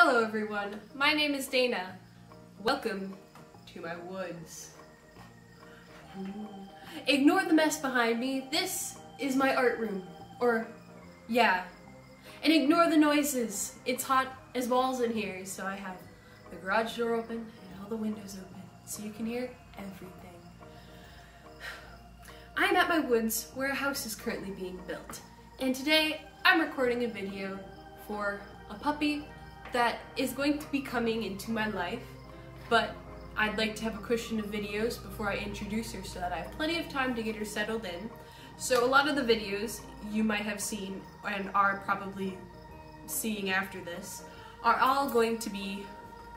Hello everyone, my name is Dana. Welcome to my woods. Ignore the mess behind me, this is my art room. And ignore the noises, it's hot as balls in here, so I have the garage door open and all the windows open, so you can hear everything. I'm at my woods where a house is currently being built, and today I'm recording a video for a puppy that is going to be coming into my life, but I'd like to have a cushion of videos before I introduce her so that I have plenty of time to get her settled in. So a lot of the videos you might have seen and are probably seeing after this are all going to be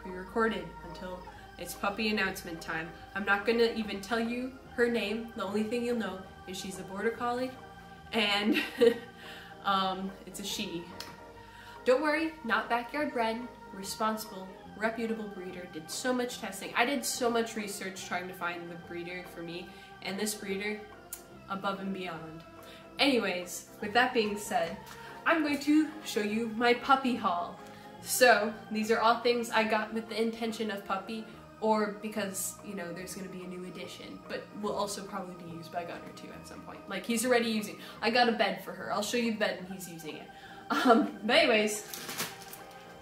pre-recorded until it's puppy announcement time. I'm not going to even tell you her name. The only thing you'll know is she's a border collie and it's a she. Don't worry, not backyard bred, responsible, reputable breeder, did so much testing. I did so much research trying to find the breeder for me, and this breeder, above and beyond. Anyways, with that being said, I'm going to show you my puppy haul. So, these are all things I got with the intention of puppy, or because, you know, there's going to be a new edition, but will also probably be used by Gunner too at some point. Like, he's already using, I got a bed for her. I'll show you the bed and he's using it. But anyways,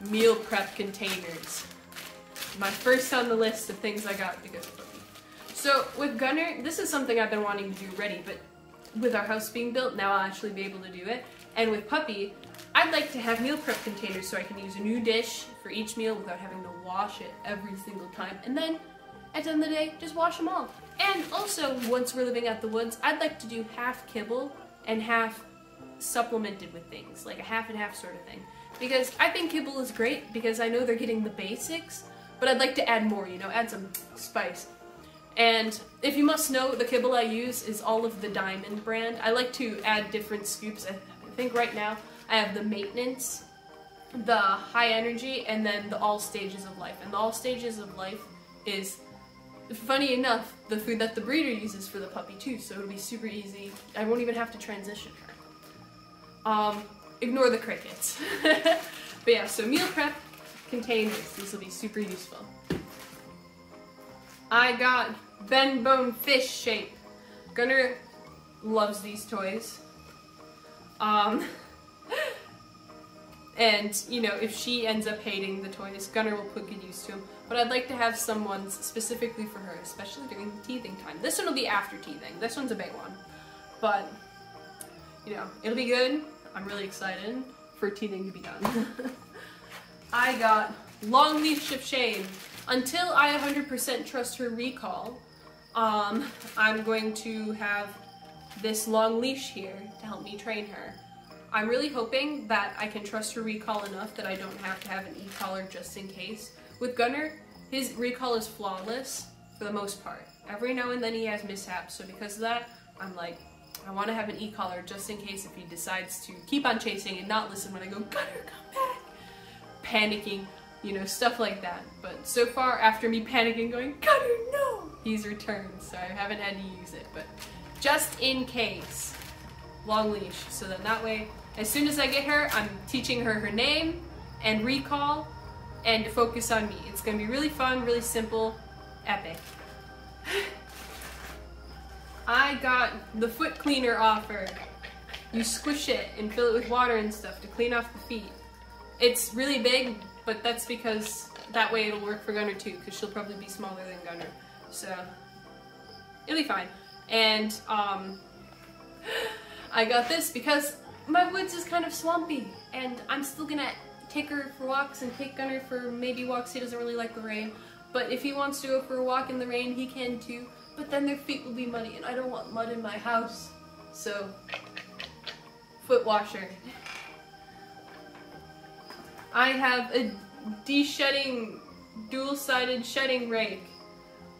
meal prep containers. My first on the list of things I got because of puppy. So with Gunner, this is something I've been wanting to do already, but with our house being built, now I'll actually be able to do it. And with puppy, I'd like to have meal prep containers so I can use a new dish for each meal without having to wash it every single time. And then, at the end of the day, just wash them all. And also, once we're living at the woods, I'd like to do half kibble and half supplemented with things, like a half and half sort of thing. Because I think kibble is great because I know they're getting the basics, but I'd like to add more, you know, add some spice. And if you must know, the kibble I use is all of the Diamond brand. I like to add different scoops. I think right now I have the maintenance, the high energy, and then the all stages of life. And the all stages of life is, funny enough, the food that the breeder uses for the puppy too, so it'll be super easy. I won't even have to transition her. Ignore the crickets. But yeah, so meal prep containers. These will be super useful. I got Benbone fish shape. Gunner loves these toys. And, you know, if she ends up hating the toys, Gunner will put good use to them. But I'd like to have some ones specifically for her, especially during teething time. This one will be after teething. This one's a big one. But, you know, it'll be good. I'm really excited for teething to be done. I got long leash of shame. Until I 100% trust her recall, I'm going to have this long leash here to help me train her. I'm really hoping that I can trust her recall enough that I don't have to have an e-collar just in case. With Gunner, his recall is flawless for the most part. Every now and then he has mishaps, so because of that, I'm like, I want to have an e-collar just in case if he decides to keep on chasing and not listen when I go, Gunner, come back! Panicking, you know, stuff like that. But so far, after me panicking going, Gunner, no! He's returned, so I haven't had to use it. But just in case, long leash. So that way, as soon as I get her, I'm teaching her her name and recall and to focus on me. It's going to be really fun, really simple, epic. I got the foot cleaner offer. You squish it and fill it with water and stuff to clean off the feet. It's really big, but that's because that way it'll work for Gunner too, because she'll probably be smaller than Gunner. So, it'll be fine. And, I got this because my woods is kind of swampy, and I'm still gonna take her for walks and take Gunner for maybe walks. He doesn't really like the rain, but if he wants to go for a walk in the rain, he can too. But then their feet will be muddy, and I don't want mud in my house. So, foot washer. I have a de-shedding, dual-sided shedding rake.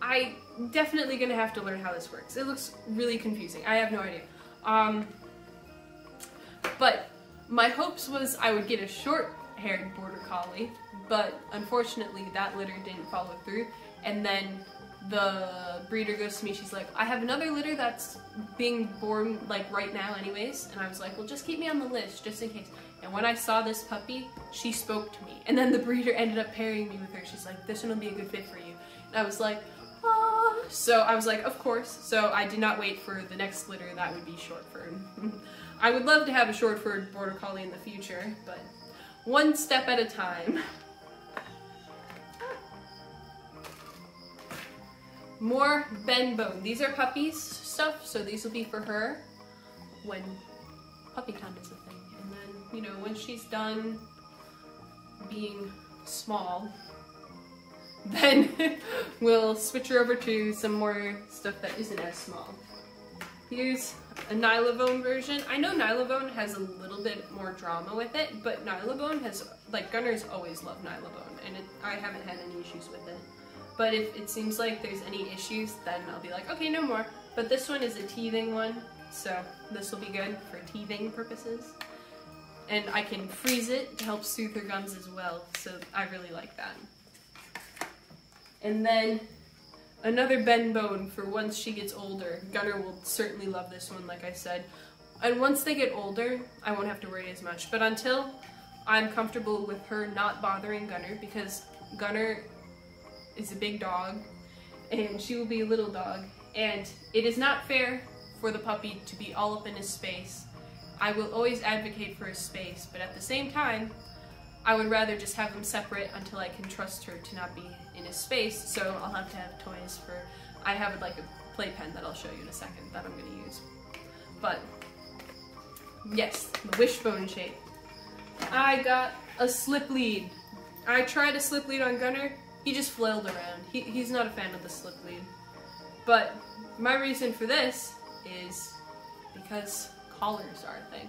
I definitely gonna have to learn how this works. It looks really confusing. I have no idea. But my hopes was I would get a short-haired border collie, but unfortunately that litter didn't follow through, and then the breeder goes to me, she's like, I have another litter that's being born like right now anyways, and I was like, well, just keep me on the list just in case. And when I saw this puppy, she spoke to me. And then the breeder ended up pairing me with her. She's like, this one will be a good fit for you. And I was like, ah. So I was like, of course. So I did not wait for the next litter that would be short furred. I would love to have a short furred border collie in the future, but one step at a time. More Benbone. These are puppies stuff, so these will be for her when puppy time is a thing. And then, you know, when she's done being small, then we'll switch her over to some more stuff that isn't as small. Here's a Nylabone version. I know Nylabone has a little bit more drama with it, but Nylabone has, like, Gunners always love Nylabone, and I haven't had any issues with it. But if it seems like there's any issues, then I'll be like, okay, no more. But this one is a teething one, so this will be good for teething purposes. And I can freeze it to help soothe her gums as well, so I really like that. And then another Benbone for once she gets older. Gunner will certainly love this one, like I said. And once they get older, I won't have to worry as much. But until I'm comfortable with her not bothering Gunner, because Gunner is a big dog, and she will be a little dog, and it is not fair for the puppy to be all up in his space. I will always advocate for his space, but at the same time, I would rather just have them separate until I can trust her to not be in his space, so I'll have to have toys for, I have like a playpen that I'll show you in a second that I'm going to use. But, yes, the wishbone shape. I got a slip lead. I tried a slip lead on Gunner. He just flailed around. He's not a fan of the slip lead. But my reason for this is because collars are a thing.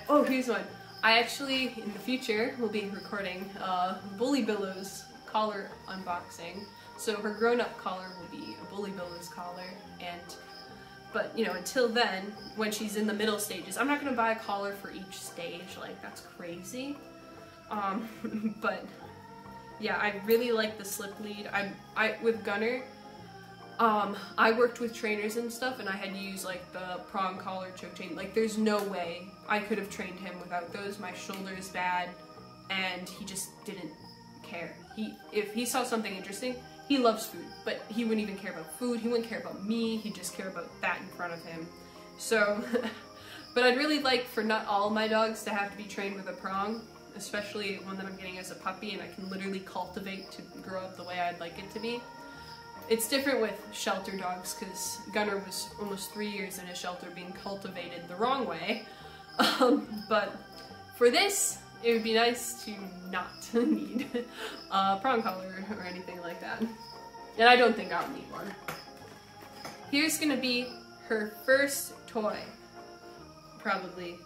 Oh, here's one. I actually, in the future, will be recording Bully Billow's collar unboxing. So her grown-up collar will be a Bully Billow's collar, but you know, until then, when she's in the middle stages, I'm not gonna buy a collar for each stage, like that's crazy. But yeah, I really like the slip lead. With Gunner, I worked with trainers and stuff, and I had to use like the prong collar choke chain. Like there's no way I could have trained him without those. My shoulder is bad, and he just didn't care. If he saw something interesting, he loves food, but he wouldn't even care about food. He wouldn't care about me. He'd just care about that in front of him. So, but I'd really like for not all my dogs to have to be trained with a prong, especially one that I'm getting as a puppy and I can literally cultivate to grow up the way I'd like it to be. It's different with shelter dogs because Gunner was almost 3 years in a shelter being cultivated the wrong way. But for this, it would be nice to not need a prong collar or anything like that. And I don't think I'll need one. Here's gonna be her first toy. Probably.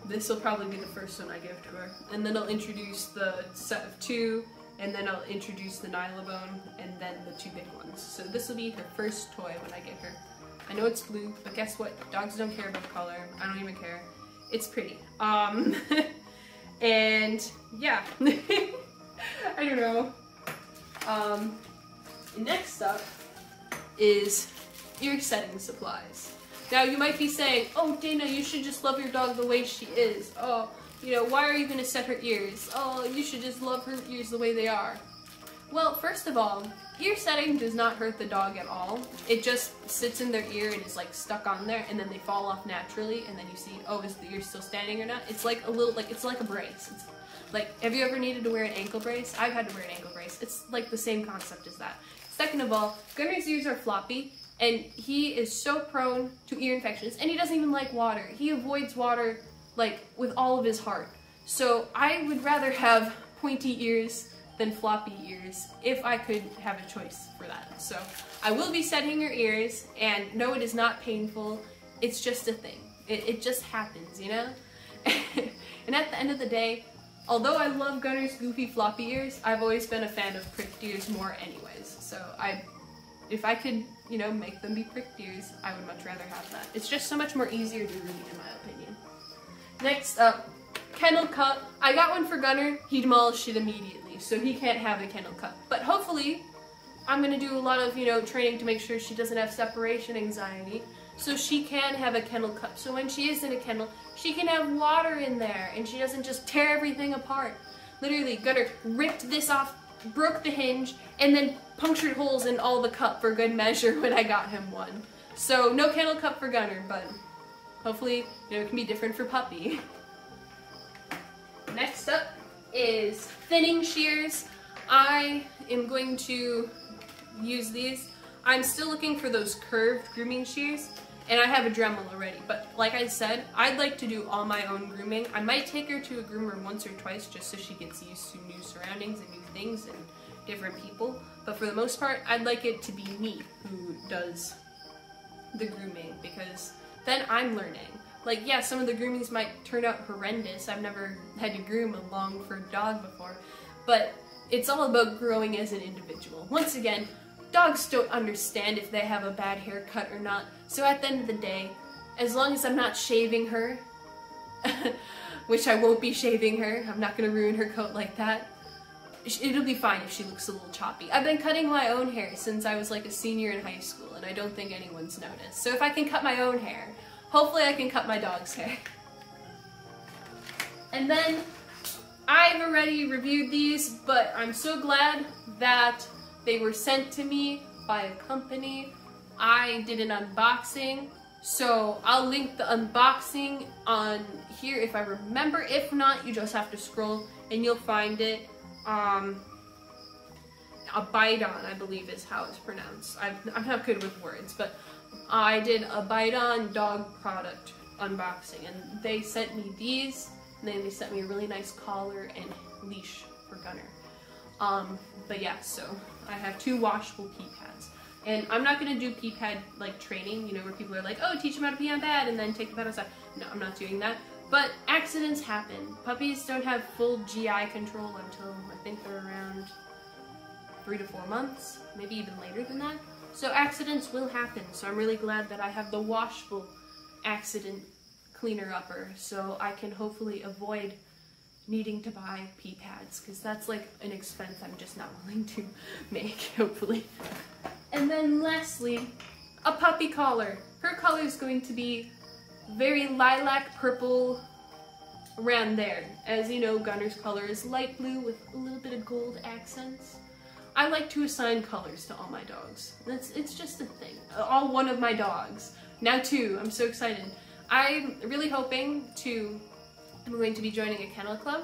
This will probably be the first one I give to her. And then I'll introduce the set of 2, and then I'll introduce the Nylabone, and then the 2 big ones. So this will be her first toy when I get her. I know it's blue, but guess what? Dogs don't care about color. I don't even care. It's pretty. And yeah. I don't know. Next up is ear setting supplies. Now you might be saying, oh Dana, you should just love your dog the way she is. Oh, you know, why are you gonna set her ears? Oh, you should just love her ears the way they are. Well, first of all, ear setting does not hurt the dog at all. It just sits in their ear and is like stuck on there, and then they fall off naturally, and then you see, oh, is the ear still standing or not? It's like a little, it's like a brace. It's like, have you ever needed to wear an ankle brace? I've had to wear an ankle brace. It's like the same concept as that. Second of all, Gunner's ears are floppy, and he is so prone to ear infections, and he doesn't even like water. He avoids water like with all of his heart. So I would rather have pointy ears than floppy ears if I could have a choice for that. So I will be setting her ears, and no, it is not painful. It's just a thing. It just happens, you know? And at the end of the day, although I love Gunner's goofy floppy ears, I've always been a fan of pricked ears more anyways. So if I could, you know, make them be pricked ears, I would much rather have that. It's just so much more easier to read, in my opinion. Next up, Kennel Cup. I got one for Gunner. He demolished it immediately, so he can't have the Kennel Cup. But hopefully, I'm gonna do a lot of, you know, training to make sure she doesn't have separation anxiety. so she can have a kennel cup. So when she is in a kennel, she can have water in there and she doesn't just tear everything apart. Literally, Gunner ripped this off, broke the hinge, and then punctured holes in all the cup for good measure when I got him one. So no kennel cup for Gunner, but hopefully, you know, it can be different for Puppy. Next up is thinning shears. I am going to use these. I'm still looking for those curved grooming shears, and I have a Dremel already, but like I said, I'd like to do all my own grooming. I might take her to a groomer once or twice just so she gets used to new surroundings and new things and different people, but for the most part, I'd like it to be me who does the grooming, because then I'm learning. Like, yeah, some of the groomings might turn out horrendous. I've never had to groom a long furred dog before, but it's all about growing as an individual. Once again, dogs don't understand if they have a bad haircut or not, so at the end of the day, as long as I'm not shaving her, which I won't be shaving her, I'm not gonna ruin her coat like that, it'll be fine if she looks a little choppy. I've been cutting my own hair since I was like a senior in high school, and I don't think anyone's noticed. So if I can cut my own hair, hopefully I can cut my dog's hair. And then, I've already reviewed these, but I'm so glad that they were sent to me by a company. I did an unboxing, so I'll link the unboxing on here if I remember. If not, you just have to scroll and you'll find it. Abidon, I believe is how it's pronounced. I'm not good with words, but I did a Abidon dog product unboxing, and they sent me these, and then they sent me a really nice collar and leash for Gunner. But yeah, so I have 2 washable pee pads. And I'm not gonna do pee pad like training, you know, where people are like, oh, teach them how to pee on bed and then take the pad outside. No, I'm not doing that. But accidents happen. Puppies don't have full GI control until I think they're around 3 to 4 months, maybe even later than that. So accidents will happen. So I'm really glad that I have the washable accident cleaner upper, so I can hopefully avoid needing to buy pee pads, because that's like an expense I'm just not willing to make, hopefully. And then lastly, a puppy collar. Her color is going to be very lilac purple around there. As you know, Gunner's color is light blue with a little bit of gold accents. I like to assign colors to all my dogs. It's just a thing. All one of my dogs. Now 2, I'm so excited. I'm really hoping I'm going to be joining a kennel club,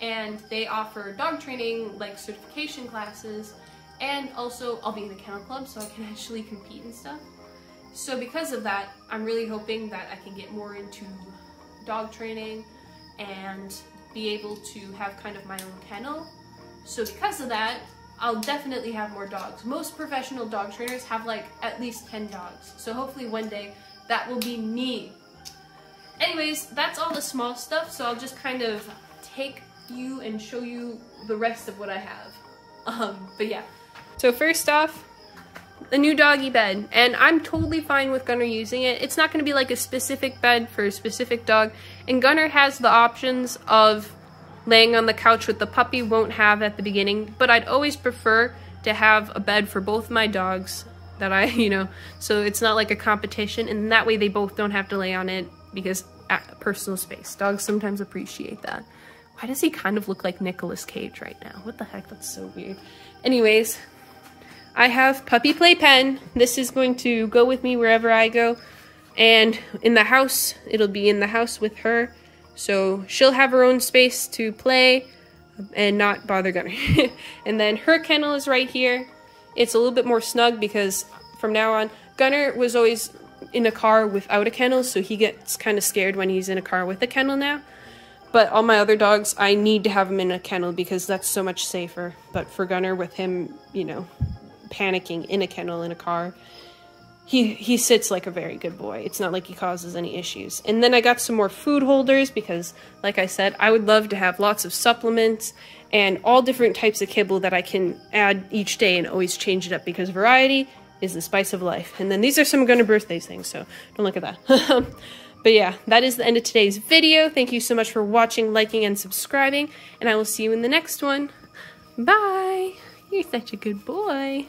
and they offer dog training, like certification classes, and also I'll be in the kennel club so I can actually compete and stuff. So because of that, I'm really hoping that I can get more into dog training and be able to have kind of my own kennel. So because of that, I'll definitely have more dogs. Most professional dog trainers have like at least 10 dogs. So hopefully one day that will be me. Anyways, that's all the small stuff, so I'll just kind of take you and show you the rest of what I have. But yeah. So first off, the new doggy bed, and I'm totally fine with Gunner using it. It's not going to be like a specific bed for a specific dog, and Gunner has the options of laying on the couch, with the puppy won't have at the beginning, but I'd always prefer to have a bed for both my dogs that I, you know, so it's not like a competition, and that way they both don't have to lay on it, because personal space. Dogs sometimes appreciate that. Why does he kind of look like Nicolas Cage right now? What the heck? That's so weird. Anyways, I have puppy playpen. This is going to go with me wherever I go. And in the house, it'll be in the house with her. So she'll have her own space to play and not bother Gunner. And then her kennel is right here. It's a little bit more snug because from now on, Gunner was always in a car without a kennel, so he gets kind of scared when he's in a car with a kennel now. But all my other dogs, I need to have them in a kennel because that's so much safer. But for Gunner, with him, you know, panicking in a kennel in a car, he sits like a very good boy. It's not like he causes any issues. And then I got some more food holders because, like I said, I would love to have lots of supplements and all different types of kibble that I can add each day and always change it up, because variety is the spice of life. And then these are some Gunner birthdays things, so don't look at that. But yeah, that is the end of today's video. Thank you so much for watching, liking, and subscribing, and I will see you in the next one. Bye! You're such a good boy.